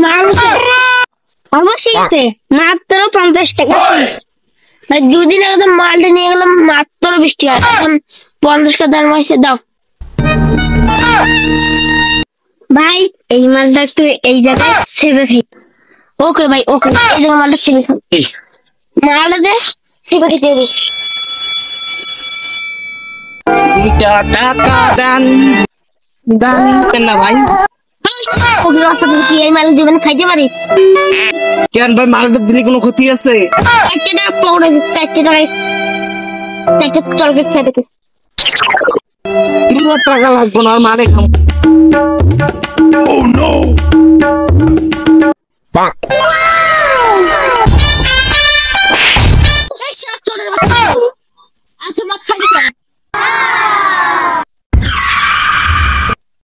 মাল অবশ্যই আছে, মাত্র 50 টাকা পিস। ভাই দুদিন আগে তো মালটা নিয়ে গেলাম মাত্র 20 টাকা, এখন 50 টাকা দাম হয়েছে। দাও ভাই, এই মালটা একটু এই জায়গায় সেভে খাই। ওকে ভাই, ওকে, এই জায়গায় মালটা সেভে খাই। মালটা দে সেভে খেতে হবে। 2 টাকা দেন দেন না ভাই। এই মাল জীবনে খাইতে পারি? কেন ভাই, মালটা দিলে কোনো ক্ষতি আছে? 4 টাকা পকড়া, 4 টাকায় 4টা চকলেট খাইতে। 3 টাকা লাগবে না, আর মারে খাম। Oh no!